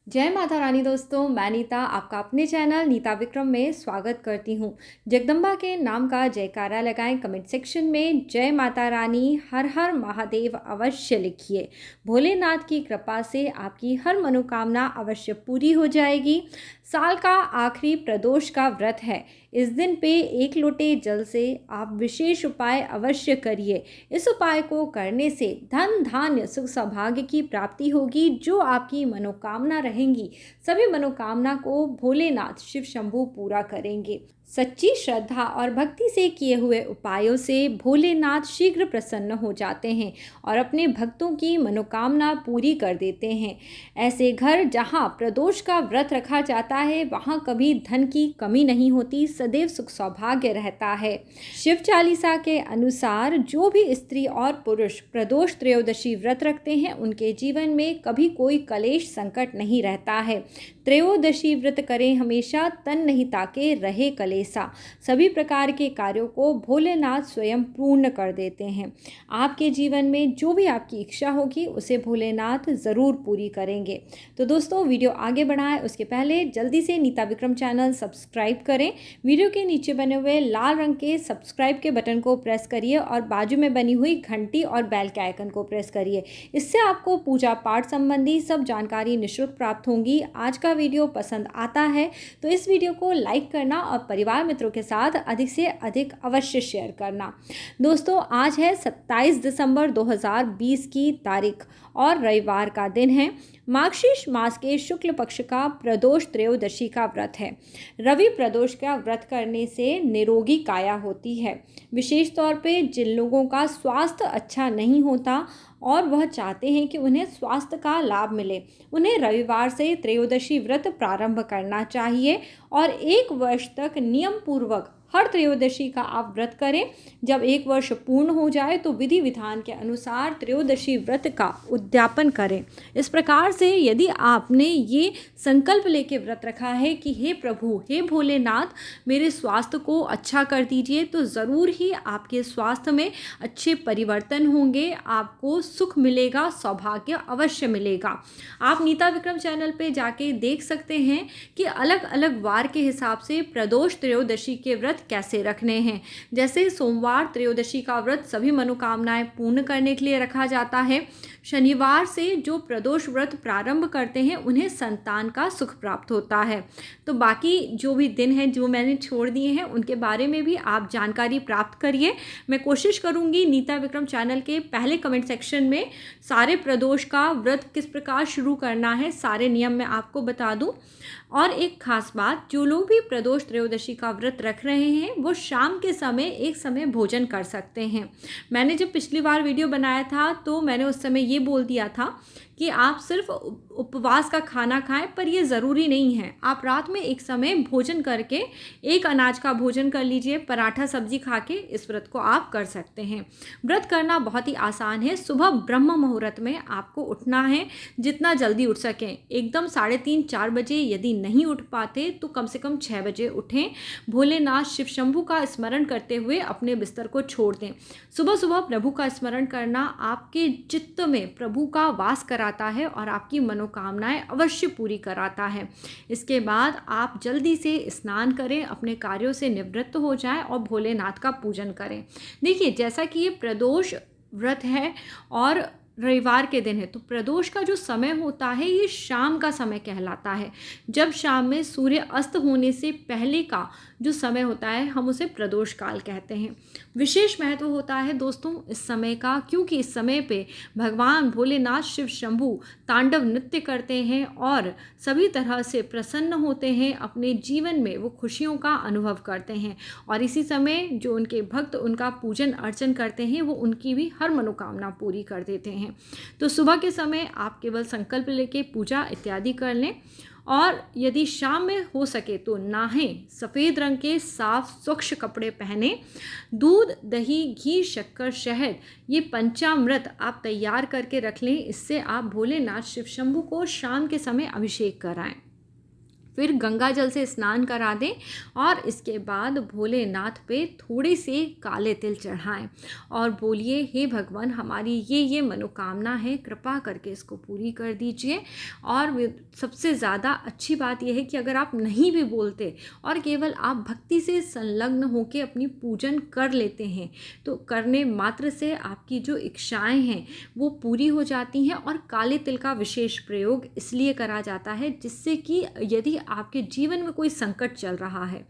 जय माता रानी दोस्तों, मैं नीता आपका अपने चैनल नीता विक्रम में स्वागत करती हूँ। जगदम्बा के नाम का जयकारा लगाएं कमेंट सेक्शन में। जय माता रानी, हर हर महादेव अवश्य लिखिए। भोलेनाथ की कृपा से आपकी हर मनोकामना अवश्य पूरी हो जाएगी। साल का आखिरी प्रदोष का व्रत है। इस दिन पे एक लोटे जल से आप विशेष उपाय अवश्य करिए। इस उपाय को करने से धन धान्य सुख सौभाग्य की प्राप्ति होगी। जो आपकी मनोकामना रहेंगी, सभी मनोकामना को भोलेनाथ शिव शंभू पूरा करेंगे। सच्ची श्रद्धा और भक्ति से किए हुए उपायों से भोलेनाथ शीघ्र प्रसन्न हो जाते हैं और अपने भक्तों की मनोकामना पूरी कर देते हैं। ऐसे घर जहाँ प्रदोष का व्रत रखा जाता है, वहाँ कभी धन की कमी नहीं होती, सदैव सुख सौभाग्य रहता है। शिव चालीसा के अनुसार जो भी स्त्री और पुरुष प्रदोष त्रयोदशी व्रत रखते हैं, उनके जीवन में कभी कोई कलेश संकट नहीं रहता है। त्रयोदशी व्रत करें हमेशा, तन नहीं ताके रहे कलेसा। सभी प्रकार के कार्यों को भोलेनाथ स्वयं पूर्ण कर देते हैं। आपके जीवन में जो भी आपकी इच्छा होगी, उसे भोलेनाथ ज़रूर पूरी करेंगे। तो दोस्तों, वीडियो आगे बढ़ाएं उसके पहले जल्दी से नीता विक्रम चैनल सब्सक्राइब करें। वीडियो के नीचे बने हुए लाल रंग के सब्सक्राइब के बटन को प्रेस करिए और बाजू में बनी हुई घंटी और बेल के आइकन को प्रेस करिए। इससे आपको पूजा पाठ संबंधी सब जानकारी निःशुल्क प्राप्त होंगी। आज का वीडियो पसंद आता है तो इस वीडियो को लाइक करना और परिवार मित्रों के साथ अधिक से अधिक अवश्य शेयर करना। दोस्तों, आज है 27 दिसंबर 2020 की तारीख और रविवार का दिन है। मार्गशीर्ष मास के शुक्ल पक्ष का प्रदोष त्रयोदशी का व्रत है। रवि प्रदोष का व्रत करने से निरोगी काया होती है। विशेष तौर पे जिन लोगों का स्वास्थ्य अच्छा नहीं होता और वह चाहते हैं कि उन्हें स्वास्थ्य का लाभ मिले, उन्हें रविवार से त्रयोदशी व्रत प्रारंभ करना चाहिए और 1 वर्ष तक नियम पूर्वक हर त्रयोदशी का आप व्रत करें। जब 1 वर्ष पूर्ण हो जाए तो विधि विधान के अनुसार त्रयोदशी व्रत का उद्यापन करें। इस प्रकार से यदि आपने ये संकल्प लेके व्रत रखा है कि हे प्रभु, हे भोलेनाथ, मेरे स्वास्थ्य को अच्छा कर दीजिए, तो ज़रूर ही आपके स्वास्थ्य में अच्छे परिवर्तन होंगे, आपको सुख मिलेगा, सौभाग्य अवश्य मिलेगा। आप नीता विक्रम चैनल पे जाके देख सकते हैं कि अलग अलग वार के हिसाब से प्रदोष त्रयोदशी के व्रत कैसे रखने हैं। जैसे सोमवार त्रयोदशी का व्रत सभी मनोकामनाएं पूर्ण करने के लिए रखा जाता है। शनिवार से जो प्रदोष व्रत प्रारंभ करते हैं, उन्हें संतान का सुख प्राप्त होता है। तो बाकी जो भी दिन हैं जो मैंने छोड़ दिए हैं, उनके बारे में भी आप जानकारी प्राप्त करिए। मैं कोशिश करूंगी नीता विक्रम चैनल के पहले कमेंट सेक्शन में सारे प्रदोष का व्रत किस प्रकार शुरू करना है, सारे नियम मैं आपको बता दूं। और एक खास बात, जो लोग भी प्रदोष त्रयोदशी का व्रत रख रहे हैं, वो शाम के समय एक समय भोजन कर सकते हैं। मैंने जब पिछली बार वीडियो बनाया था तो मैंने उस समय ये बोल दिया था कि आप सिर्फ उपवास का खाना खाएं, पर ये ज़रूरी नहीं है। आप रात में एक समय भोजन करके एक अनाज का भोजन कर लीजिए, पराठा सब्जी खा के इस व्रत को आप कर सकते हैं। व्रत करना बहुत ही आसान है। सुबह ब्रह्म मुहूर्त में आपको उठना है, जितना जल्दी उठ सकें। एकदम 3:30-4 बजे यदि नहीं उठ पाते तो कम से कम 6 बजे उठें। भोलेनाथ शिव शंभू का स्मरण करते हुए अपने बिस्तर को छोड़ दें। सुबह सुबह प्रभु का स्मरण करना आपके चित्त में प्रभु का वास कराता है और आपकी मनोकामनाएं अवश्य पूरी कराता है। इसके बाद आप जल्दी से स्नान करें, अपने कार्यों से निवृत्त हो जाएं और भोलेनाथ का पूजन करें। देखिए, जैसा कि ये प्रदोष व्रत है और रविवार के दिन है, तो प्रदोष का जो समय होता है ये शाम का समय कहलाता है। जब शाम में सूर्य अस्त होने से पहले का जो समय होता है, हम उसे प्रदोष काल कहते हैं। विशेष महत्व होता है दोस्तों इस समय का, क्योंकि इस समय पे भगवान भोलेनाथ शिव शंभू तांडव नृत्य करते हैं और सभी तरह से प्रसन्न होते हैं। अपने जीवन में वो खुशियों का अनुभव करते हैं और इसी समय जो उनके भक्त उनका पूजन अर्चन करते हैं, वो उनकी भी हर मनोकामना पूरी कर देते हैं। तो सुबह के समय आप केवल संकल्प लेके पूजा इत्यादि कर लें और यदि शाम में हो सके तो नहाएं, सफ़ेद रंग के साफ स्वच्छ कपड़े पहने, दूध, दही, घी, शक्कर, शहद, ये पंचामृत आप तैयार करके रख लें। इससे आप भोलेनाथ शिव शंभू को शाम के समय अभिषेक कराएं। फिर गंगा जल से स्नान करा दें और इसके बाद भोलेनाथ पे थोड़े से काले तिल चढ़ाएं और बोलिए, हे भगवान, हमारी ये मनोकामना है, कृपा करके इसको पूरी कर दीजिए। और सबसे ज़्यादा अच्छी बात यह है कि अगर आप नहीं भी बोलते और केवल आप भक्ति से संलग्न होकर अपनी पूजन कर लेते हैं तो करने मात्र से आपकी जो इच्छाएं हैं वो पूरी हो जाती हैं। और काले तिल का विशेष प्रयोग इसलिए करा जाता है जिससे कि यदि आपके जीवन में कोई संकट चल रहा है,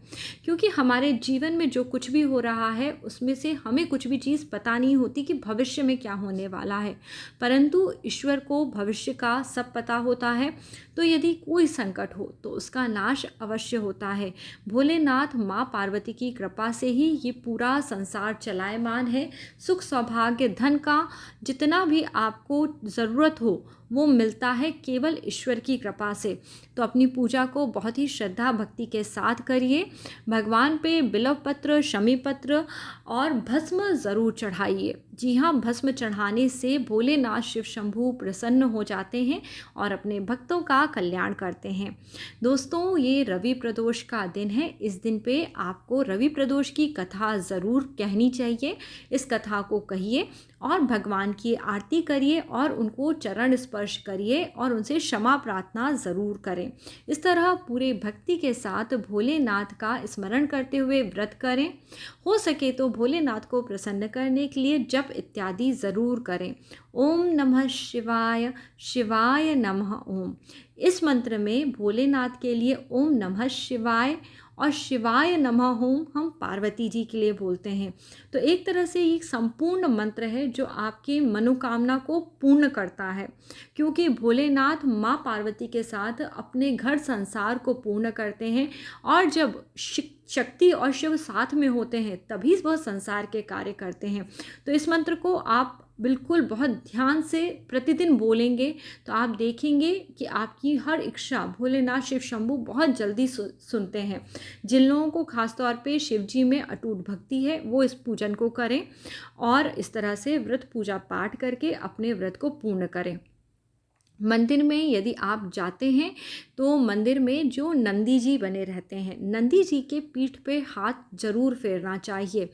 क्योंकि हमारे जीवन में जो कुछ भी हो रहा है उसमें से हमें कुछ भी चीज़ पता नहीं होती कि भविष्य में क्या होने वाला है, परंतु ईश्वर को भविष्य का सब पता होता है। तो यदि कोई संकट हो तो उसका नाश अवश्य होता है। भोलेनाथ माँ पार्वती की कृपा से ही ये पूरा संसार चलायमान है। सुख सौभाग्य धन का जितना भी आपको ज़रूरत हो वो मिलता है केवल ईश्वर की कृपा से। तो अपनी पूजा को बहुत ही श्रद्धा भक्ति के साथ करिए। भगवान पे बिल्व पत्र, शमी पत्र और भस्म ज़रूर चढ़ाइए। जी हाँ, भस्म चढ़ाने से भोलेनाथ शिव शंभू प्रसन्न हो जाते हैं और अपने भक्तों का कल्याण करते हैं। दोस्तों, ये रवि प्रदोष का दिन है। इस दिन पे आपको रवि प्रदोष की कथा ज़रूर कहनी चाहिए। इस कथा को कहिए और भगवान की आरती करिए और उनको चरण स्पर्श करिए और उनसे क्षमा प्रार्थना ज़रूर करें। इस तरह पूरे भक्ति के साथ भोलेनाथ का स्मरण करते हुए व्रत करें। हो सके तो भोलेनाथ को प्रसन्न करने के लिए जप इत्यादि ज़रूर करें। ओम नमः शिवाय, शिवाय नमः ओम। इस मंत्र में भोलेनाथ के लिए ओम नमः शिवाय और शिवाय नमः ओम हम पार्वती जी के लिए बोलते हैं। तो एक तरह से ये संपूर्ण मंत्र है जो आपकी मनोकामना को पूर्ण करता है, क्योंकि भोलेनाथ माँ पार्वती के साथ अपने घर संसार को पूर्ण करते हैं और जब शक्ति और शिव साथ में होते हैं तभी वह संसार के कार्य करते हैं। तो इस मंत्र को आप बिल्कुल बहुत ध्यान से प्रतिदिन बोलेंगे तो आप देखेंगे कि आपकी हर इच्छा भोलेनाथ शिव शंभू बहुत जल्दी सुनते हैं। जिन लोगों को खासतौर पे शिव जी में अटूट भक्ति है वो इस पूजन को करें और इस तरह से व्रत पूजा पाठ करके अपने व्रत को पूर्ण करें। मंदिर में यदि आप जाते हैं तो मंदिर में जो नंदी जी बने रहते हैं, नंदी जी के पीठ पे हाथ जरूर फेरना चाहिए।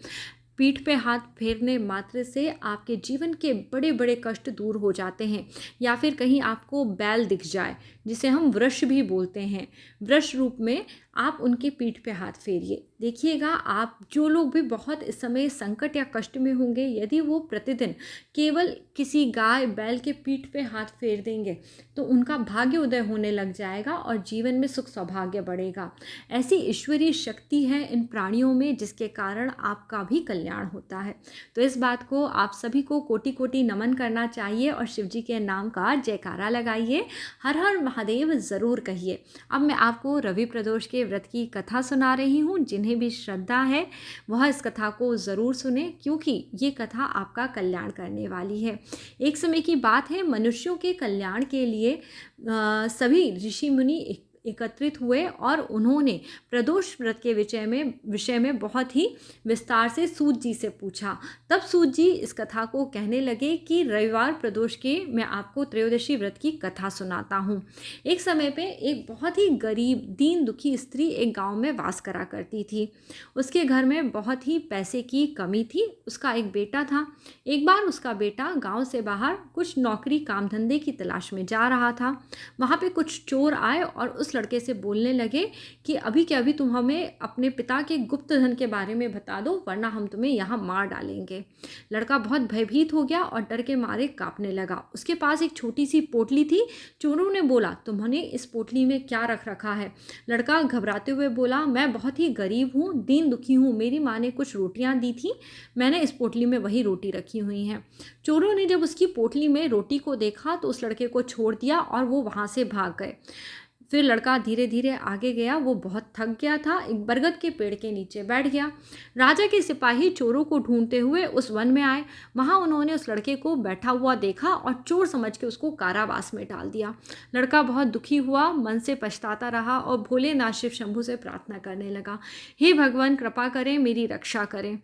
पीठ पे हाथ फेरने मात्र से आपके जीवन के बड़े बड़े कष्ट दूर हो जाते हैं। या फिर कहीं आपको बैल दिख जाए, जिसे हम वृष भी बोलते हैं, वृष रूप में आप उनके पीठ पे हाथ फेरिए। देखिएगा, आप जो लोग भी बहुत इस समय संकट या कष्ट में होंगे, यदि वो प्रतिदिन केवल किसी गाय बैल के पीठ पे हाथ फेर देंगे तो उनका भाग्य उदय होने लग जाएगा और जीवन में सुख सौभाग्य बढ़ेगा। ऐसी ईश्वरीय शक्ति है इन प्राणियों में जिसके कारण आपका भी कल्याण होता है। तो इस बात को आप सभी को कोटि कोटि नमन करना चाहिए और शिव जी के नाम का जयकारा लगाइए, हर हर महादेव ज़रूर कहिए। अब मैं आपको रवि प्रदोष के व्रत की कथा सुना रही हूँ। जिन्हें भी श्रद्धा है वह इस कथा को ज़रूर सुने, क्योंकि ये कथा आपका कल्याण करने वाली है। एक समय की बात है, मनुष्यों के कल्याण के लिए सभी ऋषि मुनि एकत्रित हुए और उन्होंने प्रदोष व्रत के विषय में बहुत ही विस्तार से सूत जी से पूछा। तब सूत जी इस कथा को कहने लगे कि रविवार प्रदोष के मैं आपको त्रयोदशी व्रत की कथा सुनाता हूँ। एक समय पे एक बहुत ही गरीब दीन दुखी स्त्री एक गांव में वास करा करती थी। उसके घर में बहुत ही पैसे की कमी थी। उसका एक बेटा था। एक बार उसका बेटा गाँव से बाहर कुछ नौकरी काम धंधे की तलाश में जा रहा था। वहाँ पे कुछ चोर आए और उस लड़के से बोलने लगे कि अभी के अभी तुम हमें अपने पिता के गुप्त धन के बारे में बता दो, वरना हम तुम्हें यहाँ मार डालेंगे। लड़का बहुत भयभीत हो गया और डर के मारे कांपने लगा। उसके पास एक छोटी सी पोटली थी। चोरों ने बोला, तुम्होंने इस पोटली में क्या रख रखा है? लड़का घबराते हुए बोला, मैं बहुत ही गरीब हूँ, दीन दुखी हूँ, मेरी माँ ने कुछ रोटियाँ दी थी, मैंने इस पोटली में वही रोटी रखी हुई हैं। चोरों ने जब उसकी पोटली में रोटी को देखा तो उस लड़के को छोड़ दिया और वो वहाँ से भाग गए। फिर लड़का धीरे धीरे आगे गया। वो बहुत थक गया था, एक बरगद के पेड़ के नीचे बैठ गया। राजा के सिपाही चोरों को ढूंढते हुए उस वन में आए। वहाँ उन्होंने उस लड़के को बैठा हुआ देखा और चोर समझ के उसको कारावास में डाल दिया। लड़का बहुत दुखी हुआ, मन से पछताता रहा और भोलेनाथ शिव शंभू से प्रार्थना करने लगा, हे भगवान, कृपा करें, मेरी रक्षा करें।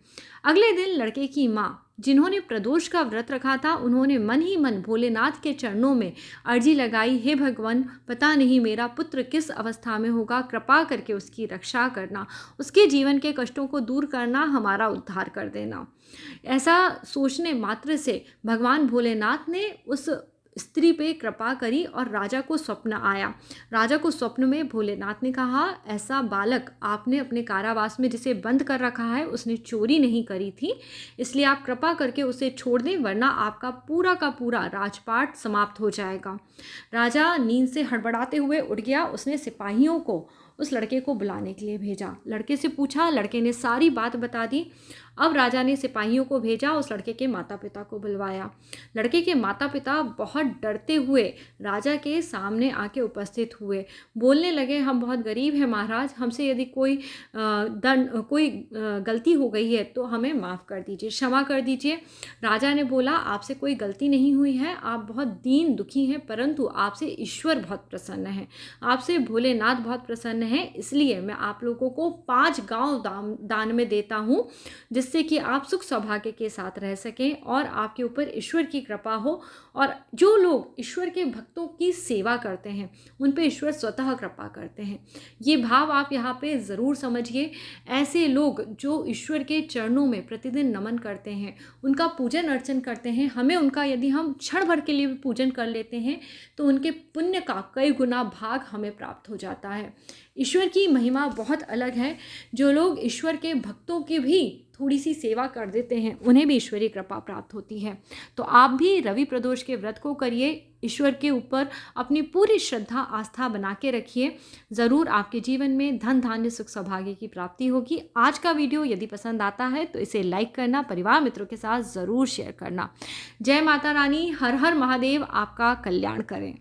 अगले दिन लड़के की माँ जिन्होंने प्रदोष का व्रत रखा था उन्होंने मन ही मन भोलेनाथ के चरणों में अर्जी लगाई, हे भगवान, पता नहीं मेरा पुत्र किस अवस्था में होगा, कृपा करके उसकी रक्षा करना, उसके जीवन के कष्टों को दूर करना, हमारा उद्धार कर देना। ऐसा सोचने मात्र से भगवान भोलेनाथ ने उस स्त्री पे कृपा करी और राजा को स्वप्न आया। राजा को स्वप्न में भोलेनाथ ने कहा, ऐसा बालक आपने अपने कारावास में जिसे बंद कर रखा है उसने चोरी नहीं करी थी, इसलिए आप कृपा करके उसे छोड़ दें, वरना आपका पूरा का पूरा राजपाट समाप्त हो जाएगा। राजा नींद से हड़बड़ाते हुए उठ गया। उसने सिपाहियों को उस लड़के को बुलाने के लिए भेजा। लड़के से पूछा, लड़के ने सारी बात बता दी। अब राजा ने सिपाहियों को भेजा, उस लड़के के माता पिता को बुलवाया। लड़के के माता पिता बहुत डरते हुए राजा के सामने आके उपस्थित हुए। बोलने लगे, हम बहुत गरीब हैं महाराज, हमसे यदि कोई गलती हो गई है तो हमें माफ़ कर दीजिए, क्षमा कर दीजिए। राजा ने बोला, आपसे कोई गलती नहीं हुई है, आप बहुत दीन दुखी हैं, परंतु आपसे ईश्वर बहुत प्रसन्न है, आपसे भोलेनाथ बहुत प्रसन्न है, इसलिए मैं आप लोगों को 5 गांव दान में देता हूँ, जिससे कि आप सुख सौभाग्य के साथ रह सकें और आपके ऊपर ईश्वर की कृपा हो। और जो लोग ईश्वर के भक्तों की सेवा करते हैं उन पे ईश्वर स्वतः कृपा करते हैं। ये भाव आप यहाँ पे ज़रूर समझिए। ऐसे लोग जो ईश्वर के चरणों में प्रतिदिन नमन करते हैं, उनका पूजन अर्चन करते हैं, हमें उनका यदि हम क्षण भर के लिए भी पूजन कर लेते हैं तो उनके पुण्य का कई गुना भाग हमें प्राप्त हो जाता है। ईश्वर की महिमा बहुत अलग है। जो लोग ईश्वर के भक्तों की भी थोड़ी सी सेवा कर देते हैं उन्हें भी ईश्वरीय कृपा प्राप्त होती है। तो आप भी रवि प्रदोष के व्रत को करिए, ईश्वर के ऊपर अपनी पूरी श्रद्धा आस्था बना के रखिए। ज़रूर आपके जीवन में धन धान्य सुख सौभाग्य की प्राप्ति होगी। आज का वीडियो यदि पसंद आता है तो इसे लाइक करना, परिवार मित्रों के साथ ज़रूर शेयर करना। जय माता रानी, हर हर महादेव आपका कल्याण करें।